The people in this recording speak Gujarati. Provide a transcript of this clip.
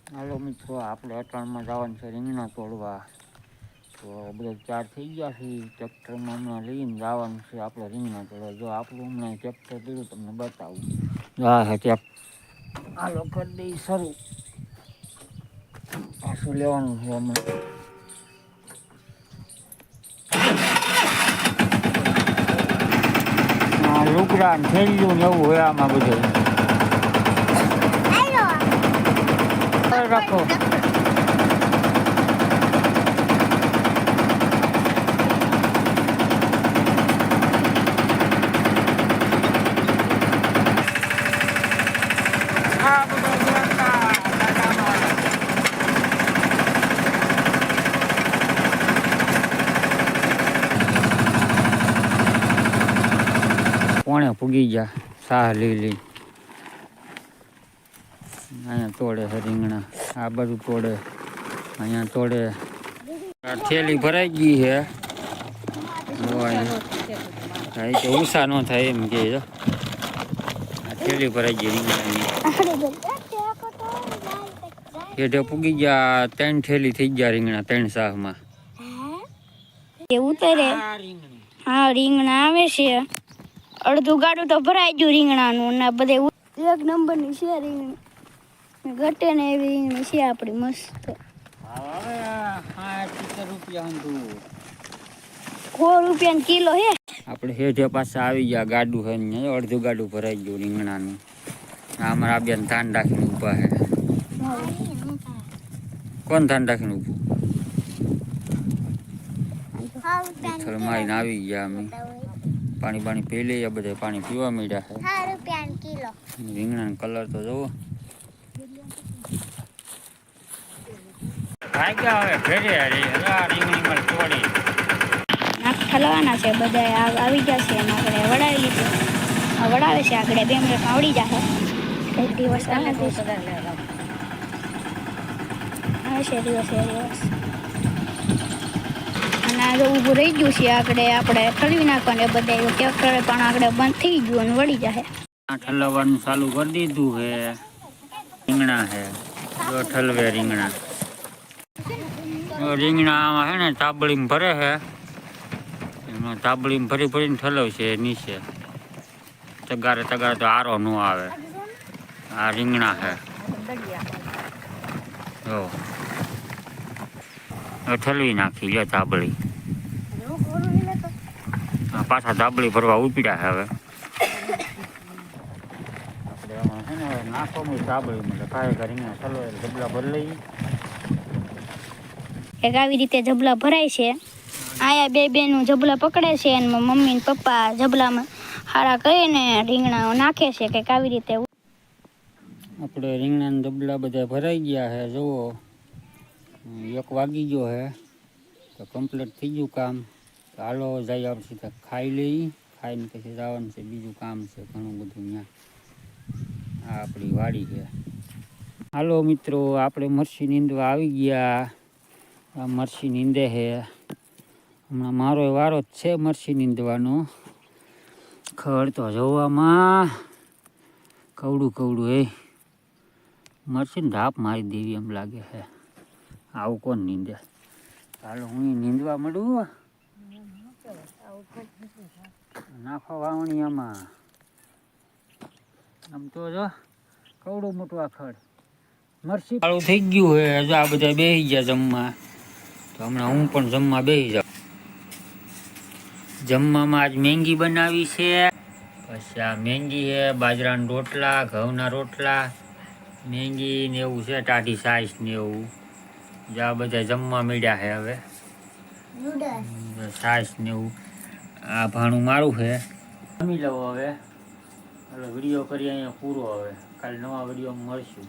હાલો મિત્રો, આપણે અટાણમાં જવાનું છે રીંગણા તોડવા. તો બધા ચાર થઈ ગયા છે. ટ્રેક્ટરમાં હમણાં લઈને જવાનું છે આપણે રીંગણા તોડવા. જો આપણું હમણાં ટ્રેક્ટર પીડ્યું તમને બતાવું. હા હે ટ્રેક્ટર હાલો કરી દઈ શરૂ. પાછું લેવાનું છે હમણાં. લુગડા ને થેલીયું ને એવું હોય આમાં બધું. રાખો કોણે પૂગી ગયા સાહ લઈ અહીંયા તોડે છે રીંગણા. આ બાજુ તોડે, અહીંયા તોડે. આ થેલી ભરાઈ ગઈ છે. કે ઉષા ન થાય એમ કે આ થેલી ભરાઈ ગઈ રીંગણાની. હેઠે પૂગી ગયા 3 થેલી થઈ ગયા રીંગણા 3 સાહમાં. એવું ઉતરે. હા રીંગણા આવે છે. અડધું ગાડું તો ભરાઈ ગયું રીંગણાનું ને બધે એક નંબરની છે રીંગણી. ઘટે ને એવી રીંગણી છે આપણી મસ્ત. ₹100 કિલો હે. આપણે હેઠે પાછા આવી ગયા ગાડું છે ને અડધું ગાડું ભરાઈ ગયું રીંગણાનું. અમારા બેન ધાન રાખીને ઊભા છે. કોણ ધાન રાખીને ઊભું? મારીને આવી ગયા અમે. પાણી પી લઈએ, બધા પાણી પીવા માંડ્યા છે. રીંગણાનો કલર તો જોવો. ઠલવાના છે બધા આવી જશે એમ આપણે વડાવી લીધું. વડાવે છે આગળ 2 મિનિટમાં આવડી જશે. એક દિવસ આવે છે દિવસ અને આ ઊભું રહી ગયું છે આગળ આપણે ઠલવી નાખવાનું. બધા ટ્રેક્ટર પણ આગળ બંધ થઈ ગયું અને વળી જશે. ઠલવવાનું ચાલુ કરી દીધું છે. રીંગણા છે જો ઠલવે રીંગણા. રીંગણા આમાં છે ને તાબડીમાં ભરે છે. એમાં તાબડીમાં ભરીને ઠલવશે નીચે. તગારે તો આરો ન આવે. આ રીંગણા છે જો ઠલવી નાખી લે તાબડી. પાછા તાબડી ભરવા ઉપડ્યા છે હવે. આપણે એમાં છે ને નાખો તાબડી મળે કાંઈ રીંગણા ઠલવે ઢબલા ભરી લઈએ. એક આવી રીતે જબલા ભરાય છે. આયા 2 બેનું જબલા પકડે છે અને મમ્મી ને પપ્પા જબલામાં હારા કરીને રીંગણા નાખે છે કે આવી રીતે. આપણે રીંગણાના જબલા બધા ભરાઈ ગયા છે. જુઓ 1 વાગી ગયો છે તો કમ્પ્લીટ થઈ ગયું કામ. હાલો જઈ આપણે સીધા ખાઈ લઈ. ખાઈને પછી જવાનું છે બીજું કામ છે ઘણું બધું. ત્યાં આ આપણી વાડી છે. હાલો મિત્રો, આપણે મરચી નીંદવા આવી ગયા. આ મરચી નીંદે છે હમણાં. મારો વારો જ છે મરચી નીંદવાનો. ખડ તો જોવામાં કવડું હે. મરચીને ધાપ મારી દેવી એમ લાગે છે. આવું કોણ નીંદે? હાલો હું નીંદવા મળું. નાખો વાવણી આમાં. આમ તો જો કવડું મોટું આ ખડ મરચી ચાલુ થઈ ગયું છે. આ બધા બેસી ગયા જમવા. તો હમણાં હું પણ જમવા બેસી જાઉં. જમવામાં આજ મેંગી બનાવી છે. પછી આ મેંગી છે, બાજરાના રોટલા, ઘઉંના રોટલા, મેંગી ને એવું છે, ટાઢી સાઈસ ને એવું. આ બધા જમવા મળ્યા છે હવે. સાઈસ ને એવું. આ ભાણું મારું છે. જમી લઉં હવે. વિડીયો કરી અહીંયા પૂરો. હવે કાલે નવા વિડીયોમાં મળશું.